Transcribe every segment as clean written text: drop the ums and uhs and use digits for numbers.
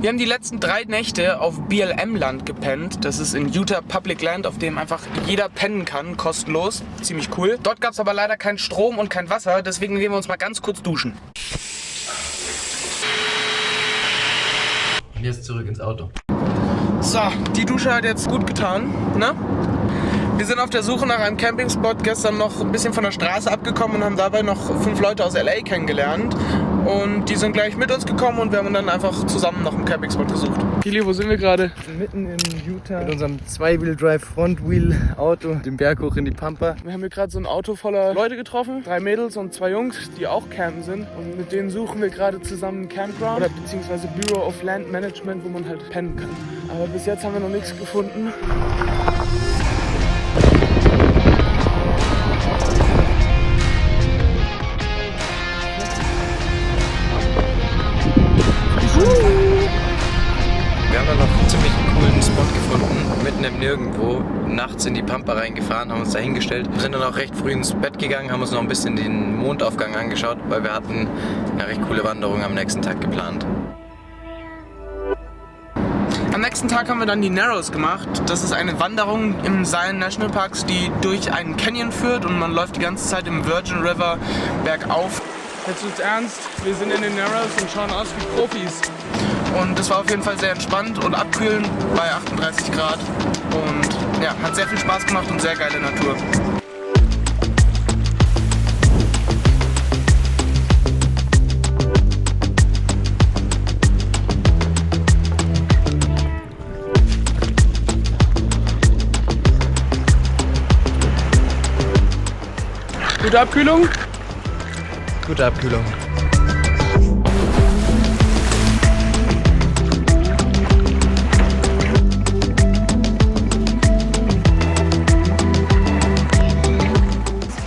Wir haben die letzten 3 Nächte auf BLM-Land gepennt. Das ist in Utah Public Land, auf dem einfach jeder pennen kann, kostenlos. Ziemlich cool. Dort gab es aber leider keinen Strom und kein Wasser, deswegen gehen wir uns mal ganz kurz duschen. Und jetzt zurück ins Auto. So, die Dusche hat jetzt gut getan, ne? Wir sind auf der Suche nach einem Campingspot gestern noch ein bisschen von der Straße abgekommen und haben dabei noch 5 Leute aus LA kennengelernt. Und die sind gleich mit uns gekommen und wir haben dann einfach zusammen nach einem Campingspot gesucht. Kili, wo sind wir gerade? Wir sind mitten in Utah mit unserem Zwei-Wheel-Drive Front-Wheel-Auto den Berg hoch in die Pampa. Wir haben hier gerade so ein Auto voller Leute getroffen. 3 Mädels und 2 Jungs, die auch campen sind. Und mit denen suchen wir gerade zusammen ein Campground oder beziehungsweise Bureau of Land Management, wo man halt pennen kann. Aber bis jetzt haben wir noch nichts gefunden. Wir haben dann noch einen ziemlich coolen Spot gefunden, mitten im Nirgendwo, nachts in die Pampa reingefahren, haben uns da hingestellt. Wir sind dann auch recht früh ins Bett gegangen, haben uns noch ein bisschen den Mondaufgang angeschaut, weil wir hatten eine recht coole Wanderung am nächsten Tag geplant. Am nächsten Tag haben wir dann die Narrows gemacht. Das ist eine Wanderung im Zion National Parks, die durch einen Canyon führt und man läuft die ganze Zeit im Virgin River bergauf. Jetzt wird's ernst, wir sind in den Narrows und schauen aus wie Profis. Und das war auf jeden Fall sehr entspannt und abkühlend bei 38 Grad. Und ja, hat sehr viel Spaß gemacht und sehr geile Natur. Gute Abkühlung? Gute Abkühlung.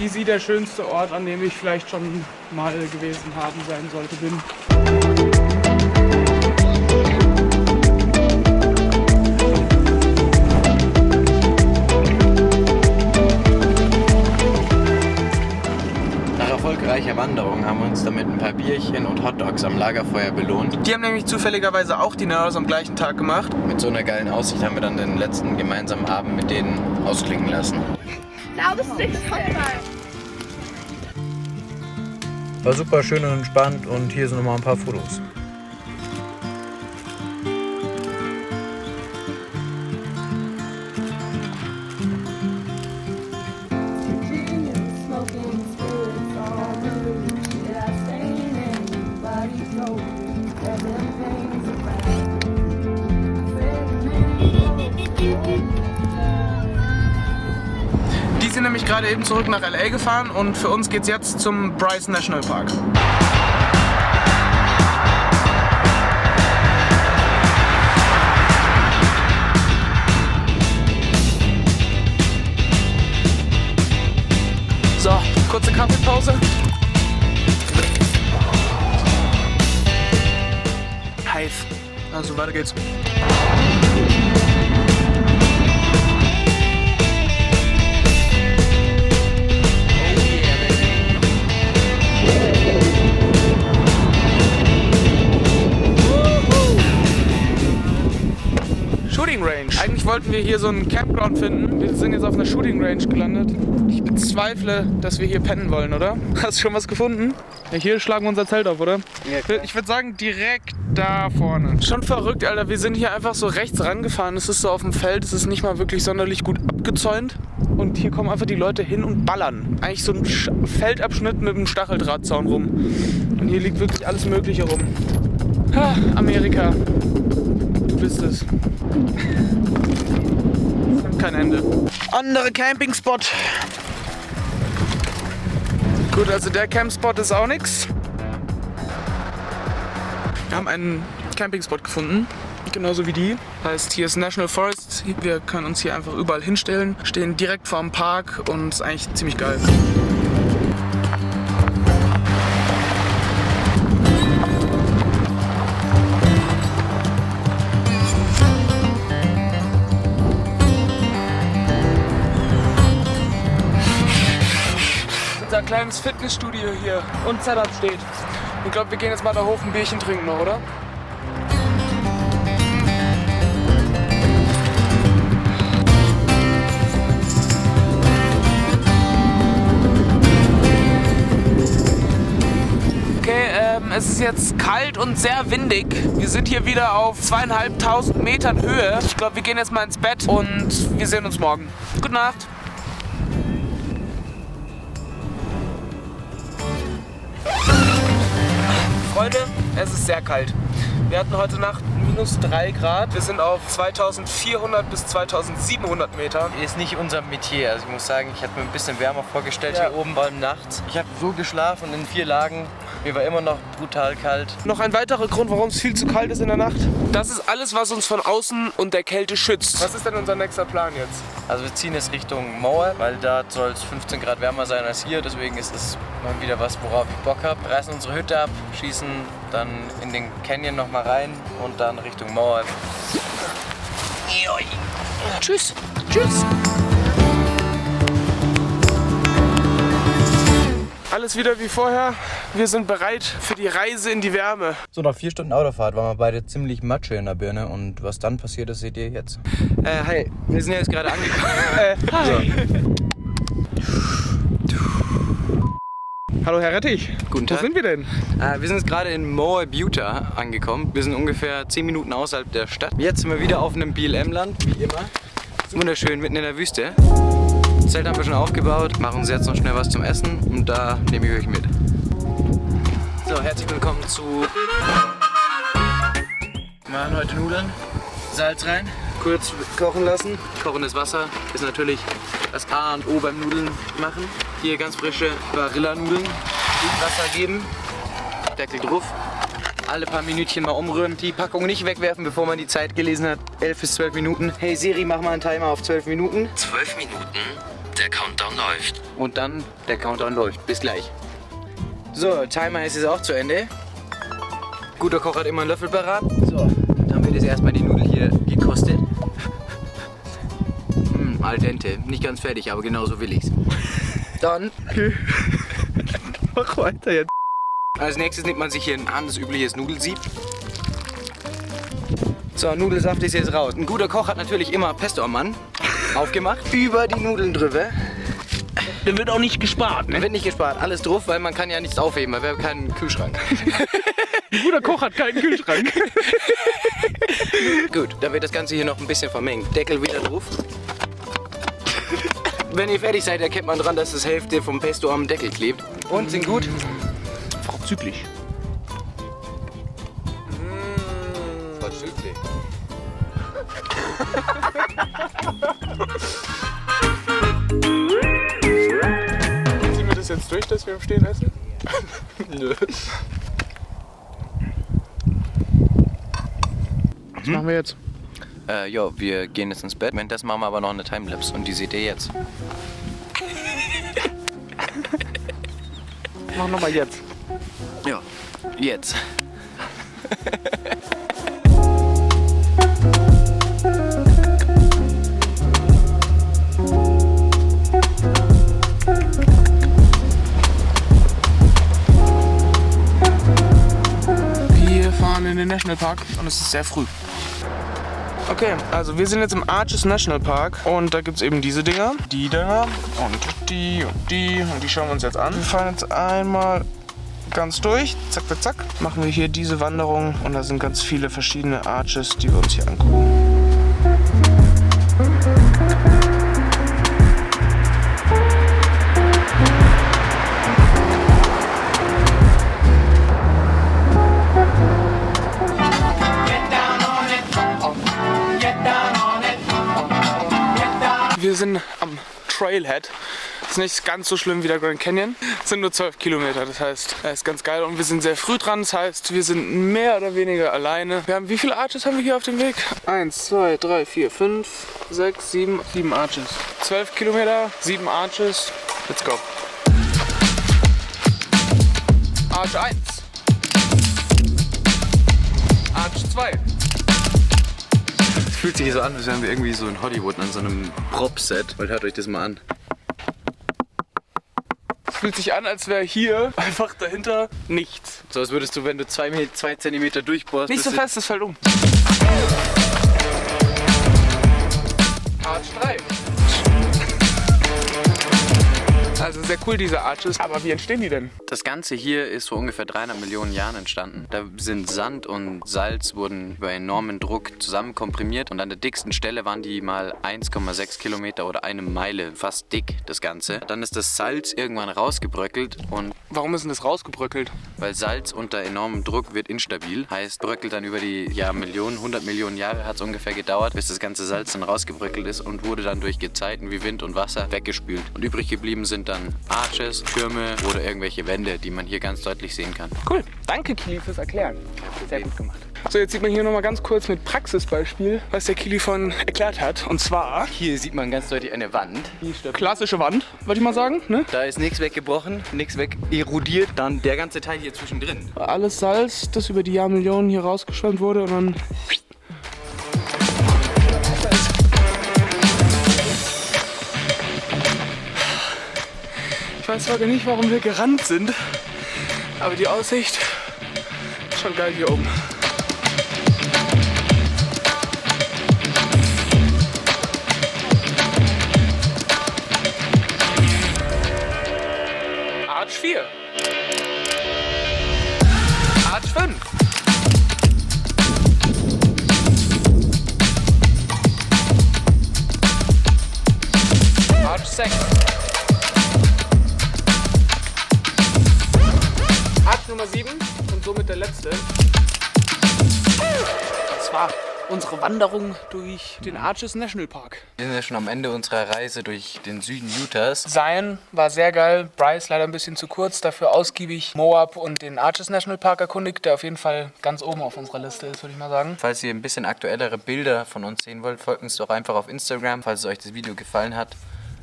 Easy der schönste Ort, an dem ich vielleicht schon mal gewesen haben sein sollte, bin. Nach erfolgreicher Wanderung haben wir uns damit ein paar Bierchen und Hotdogs am Lagerfeuer belohnt. Die haben nämlich zufälligerweise auch die Narrows am gleichen Tag gemacht. Mit so einer geilen Aussicht haben wir dann den letzten gemeinsamen Abend mit denen ausklingen lassen. War super schön und entspannt und hier sind nochmal ein paar Fotos. Die sind nämlich gerade eben zurück nach LA gefahren und für uns geht's jetzt zum Bryce National Park. So, kurze Kaffeepause. Heiß. Also weiter geht's. Shooting Range. Eigentlich wollten wir hier so einen Campground finden. Wir sind jetzt auf einer Shooting Range gelandet. Ich bezweifle, dass wir hier pennen wollen, oder? Hast du schon was gefunden? Ja, hier schlagen wir unser Zelt auf, oder? Ja, ich würde sagen, direkt da vorne. Schon verrückt, Alter. Wir sind hier einfach so rechts rangefahren. Es ist so auf dem Feld. Es ist nicht mal wirklich sonderlich gut abgezäunt. Und hier kommen einfach die Leute hin und ballern. Eigentlich so ein Feldabschnitt mit einem Stacheldrahtzaun rum. Und hier liegt wirklich alles Mögliche rum. Ha, Amerika. Du bist es. Kein Ende. Andere Campingspot. Gut, also der Campspot ist auch nix. Wir haben einen Campingspot gefunden, genauso wie die. Heißt, hier ist National Forest. Wir können uns hier einfach überall hinstellen. Stehen direkt vor dem Park und ist eigentlich ziemlich geil. Unser kleines Fitnessstudio hier und Setup steht. Ich glaube, wir gehen jetzt mal da hoch ein Bierchen trinken noch, oder? jetzt kalt und sehr windig. Wir sind hier wieder auf 2.500 Metern Höhe. Ich glaube, wir gehen jetzt mal ins Bett und wir sehen uns morgen. Gute Nacht. Freunde, es ist sehr kalt. Wir hatten heute Nacht -3 Grad. Wir sind auf 2400 bis 2700 Meter. Ist nicht unser Metier. Also ich muss sagen, ich hatte mir ein bisschen wärmer vorgestellt Ja. hier oben, vor allem nachts. Ich habe so geschlafen in 4 Lagen. Mir war immer noch brutal kalt. Noch ein weiterer Grund, warum es viel zu kalt ist in der Nacht. Das ist alles, was uns von außen und der Kälte schützt. Was ist denn unser nächster Plan jetzt? Also wir ziehen jetzt Richtung Mauer, weil da soll es 15 Grad wärmer sein als hier. Deswegen ist es mal wieder was, worauf ich Bock habe. Reißen unsere Hütte ab, schießen dann in den Canyon noch mal rein und dann Richtung Mauer. Tschüss. Tschüss. Alles wieder wie vorher. Wir sind bereit für die Reise in die Wärme. So, nach 4 Stunden Autofahrt waren wir beide ziemlich Matsche in der Birne. Und was dann passiert ist, seht ihr jetzt. Hi, wir sind ja jetzt gerade angekommen. Hi. Hallo Herr Rettich. Guten Wo Tag. sind wir denn? Wir sind jetzt gerade in Moa Buta angekommen. Wir sind ungefähr 10 Minuten außerhalb der Stadt. Jetzt sind wir wieder auf einem BLM-Land, wie immer. Wunderschön, mitten in der Wüste. Das Zelt haben wir schon aufgebaut, machen uns jetzt noch schnell was zum Essen und da nehme ich euch mit. So, herzlich willkommen zu... Wir machen heute Nudeln. Salz rein, kurz kochen lassen. Kochendes Wasser ist natürlich das A und O beim Nudeln machen. Hier ganz frische Barilla-Nudeln. Wasser geben, Deckel drauf. Alle paar Minütchen mal umrühren. Die Packung nicht wegwerfen, bevor man die Zeit gelesen hat. 11 bis 12 Minuten. Hey Siri, mach mal einen Timer auf 12 Minuten. 12 Minuten, der Countdown läuft. Und dann der Countdown läuft. Bis gleich. So, Timer ist jetzt auch zu Ende. Guter Koch hat immer einen Löffel parat. So, dann wird jetzt erstmal die Nudel hier gekostet. Al dente. Nicht ganz fertig, aber genauso will ich's. Dann, Mach weiter jetzt. als nächstes nimmt man sich hier ein handelsübliches Nudelsieb. So, Nudelsaft ist jetzt raus. Ein guter Koch hat natürlich immer Pesto am Mann aufgemacht. Über die Nudeln drüber. Der wird auch nicht gespart, ne? Wird nicht gespart, alles drauf, weil man kann ja nichts aufheben, weil wir haben keinen Kühlschrank. Ein guter Koch hat keinen Kühlschrank. Gut, dann wird das Ganze hier noch ein bisschen vermengt. Deckel wieder drauf. Wenn ihr fertig seid, erkennt man dran, dass das Hälfte vom Pesto am Deckel klebt. Und sind gut. Vorzüglich. Vorzüglich. Ziehen wir das jetzt durch, dass wir im Stehen essen? Nö. Was machen wir jetzt? Ja, wir gehen jetzt ins Bett. Währenddessen machen wir aber noch eine Timelapse und die seht ihr jetzt. Mach nochmal jetzt. Ja, jetzt. Wir fahren in den Nationalpark und es ist sehr früh. Okay, also wir sind jetzt im Arches National Park und da gibt es eben diese Dinger, die Dinger und die und die schauen wir uns jetzt an. Wir fahren jetzt einmal ganz durch, zack, zack, zack, machen wir hier diese Wanderung und da sind ganz viele verschiedene Arches, die wir uns hier angucken. Wir sind am Trailhead. Ist nicht ganz so schlimm wie der Grand Canyon. Es sind nur 12 Kilometer, das heißt, er ist ganz geil. Und wir sind sehr früh dran, das heißt, wir sind mehr oder weniger alleine. Wir haben, wie viele Arches haben wir hier auf dem Weg? 1, 2, 3, 4, 5, 6, 7 Arches. 12 Kilometer, 7 Arches. Let's go. Arch 1. Arch 2. Es fühlt sich so an, als wären wir irgendwie so in Hollywood an so einem Prop-Set. Weil hört euch das mal an. Es fühlt sich an, als wäre hier einfach dahinter nichts. So als würdest du, wenn du 2 Zentimeter durchbohrst... Nicht so fest, das fällt um. Arch 3. Also sehr cool, diese Arches. Aber wie entstehen die denn? Das Ganze hier ist vor ungefähr 300 Millionen Jahren entstanden. Da sind Sand und Salz wurden über enormen Druck zusammen komprimiert und an der dicksten Stelle waren die mal 1,6 Kilometer oder eine Meile, fast dick das Ganze. Dann ist das Salz irgendwann rausgebröckelt und Warum ist denn das rausgebröckelt? weil Salz unter enormem Druck wird instabil, heißt bröckelt dann über die Millionen, 100 Millionen Jahre hat es ungefähr gedauert, bis das ganze Salz dann rausgebröckelt ist und wurde dann durch Gezeiten wie Wind und Wasser weggespült. Und übrig geblieben sind dann Arches, Türme oder irgendwelche Wände, die man hier ganz deutlich sehen kann. Cool. Danke, Kili, fürs Erklären. Sehr gut gemacht. So, jetzt sieht man hier nochmal ganz kurz mit Praxisbeispiel, was der Kili von erklärt hat. Und zwar Hier sieht man ganz deutlich eine Wand. klassische Wand, würde ich mal sagen. Ne? Da ist nichts weggebrochen, nichts weg erodiert. Dann der ganze Teil hier zwischendrin. Alles Salz, das über die Jahrmillionen hier rausgeschwemmt wurde und dann... Ich weiß zwar gar nicht, warum wir gerannt sind, aber die Aussicht ist schon geil hier oben. Arch 4. Arch 5. Arch 6. Arch Nummer 7 und somit der letzte. Das war unsere Wanderung durch den Arches National Park. Wir sind ja schon am Ende unserer Reise durch den Süden Utahs. Zion war sehr geil, Bryce leider ein bisschen zu kurz, dafür ausgiebig Moab und den Arches National Park erkundigt, der auf jeden Fall ganz oben auf unserer Liste ist, würde ich mal sagen. Falls ihr ein bisschen aktuellere Bilder von uns sehen wollt, folgt uns doch einfach auf Instagram. Falls euch das Video gefallen hat,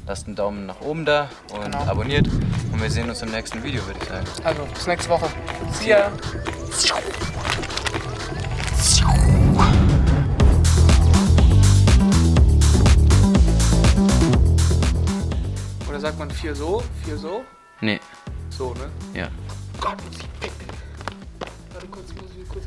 lasst einen Daumen nach oben da und abonniert. Und wir sehen uns im nächsten Video, würde ich sagen. Also, bis nächste Woche. See ya! Oder sagt man 4 so, 4 so? Nee, So, ne? ja. Gott, muss ich weg. Warte kurz, muss ich kurz